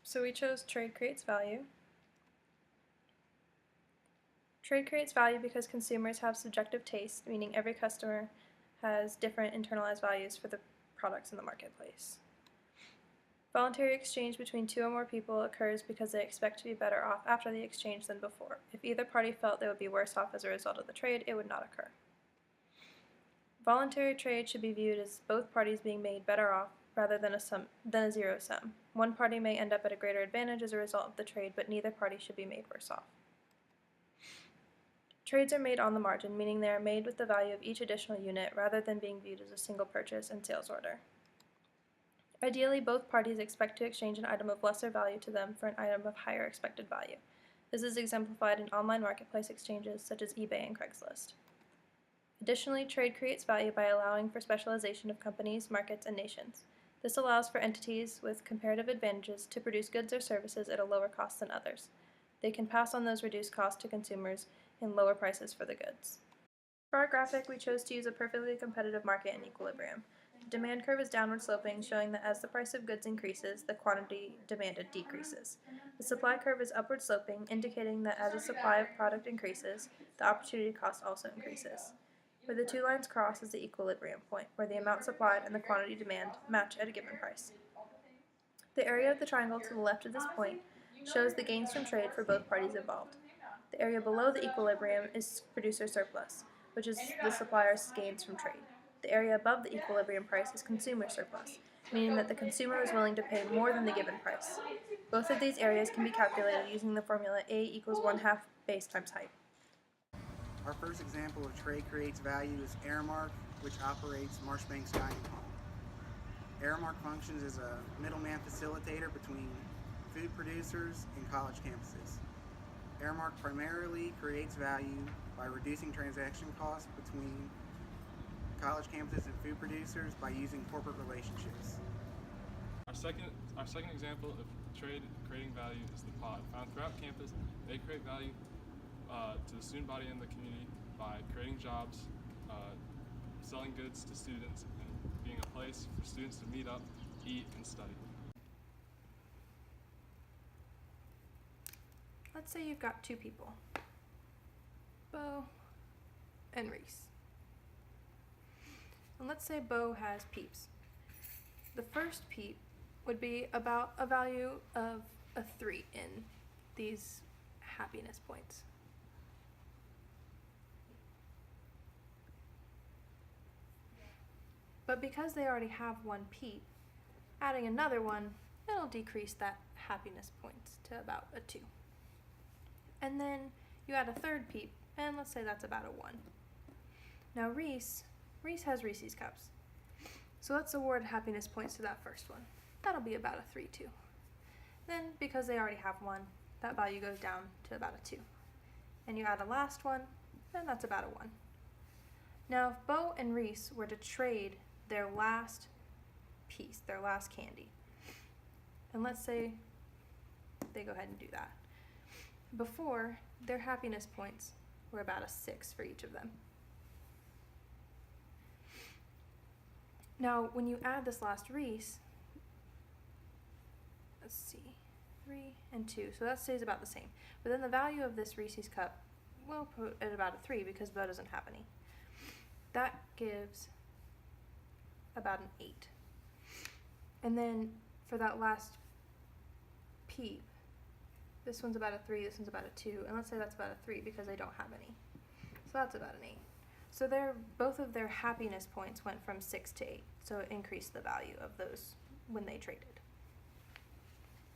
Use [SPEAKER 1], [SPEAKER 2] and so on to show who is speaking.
[SPEAKER 1] So we chose trade creates value. Trade creates value because consumers have subjective taste, meaning every customer has different internalized values for the products in the marketplace. Voluntary exchange between two or more people occurs because they expect to be better off after the exchange than before. If either party felt they would be worse off as a result of the trade, it would not occur. Voluntary trade should be viewed as both parties being made better off rather than a zero sum. One party may end up at a greater advantage as a result of the trade, but neither party should be made worse off. Trades are made on the margin, meaning they are made with the value of each additional unit rather than being viewed as a single purchase and sales order. Ideally, both parties expect to exchange an item of lesser value to them for an item of higher expected value. This is exemplified in online marketplace exchanges such as eBay and Craigslist. Additionally, trade creates value by allowing for specialization of companies, markets, and nations. This allows for entities with comparative advantages to produce goods or services at a lower cost than others. They can pass on those reduced costs to consumers in lower prices for the goods. For our graphic, we chose to use a perfectly competitive market in equilibrium. The demand curve is downward sloping, showing that as the price of goods increases, the quantity demanded decreases. The supply curve is upward sloping, indicating that as the supply of product increases, the opportunity cost also increases. Where the two lines cross is the equilibrium point, where the amount supplied and the quantity demand match at a given price. The area of the triangle to the left of this point shows the gains from trade for both parties involved. The area below the equilibrium is producer surplus, which is the supplier's gains from trade. The area above the equilibrium price is consumer surplus, meaning that the consumer is willing to pay more than the given price. Both of these areas can be calculated using the formula A equals 1/2 base times height.
[SPEAKER 2] Our first example of trade creates value is Aramark, which operates Marshbank's Dining Hall. Aramark functions as a middleman facilitator between food producers and college campuses. Aramark primarily creates value by reducing transaction costs between college campuses and food producers by using corporate relationships.
[SPEAKER 3] Our second example of trade creating value is the pod. Found throughout campus, they create value to the student body and the community by creating jobs, selling goods to students, and being a place for students to meet up, eat, and study.
[SPEAKER 1] Let's say you've got two people, Bo and Reese. And let's say Bo has peeps. The first peep would be about a value of a 3 in these happiness points. But because they already have one peep, adding another one, it'll decrease that happiness points to about a 2. And then you add a third peep, and let's say that's about a 1. Now Reese has Reese's Cups. So let's award happiness points to that first one. That'll be about a 3 too. Then, because they already have one, that value goes down to about a 2. And you add a last one, and that's about a 1. Now if Bo and Reese were to trade their last piece, their last candy, and let's say they go ahead and do that. Before, their happiness points were about a 6 for each of them. Now, when you add this last Reese, let's see, 3 and 2, so that stays about the same. But then the value of this Reese's Cup, we'll put at about a 3 because Bo doesn't have any. That gives about an 8. And then for that last peep, this one's about a 3, this one's about a 2, and let's say that's about a 3 because they don't have any. So that's about an 8. So both of their happiness points went from 6 to 8, so it increased the value of those when they traded.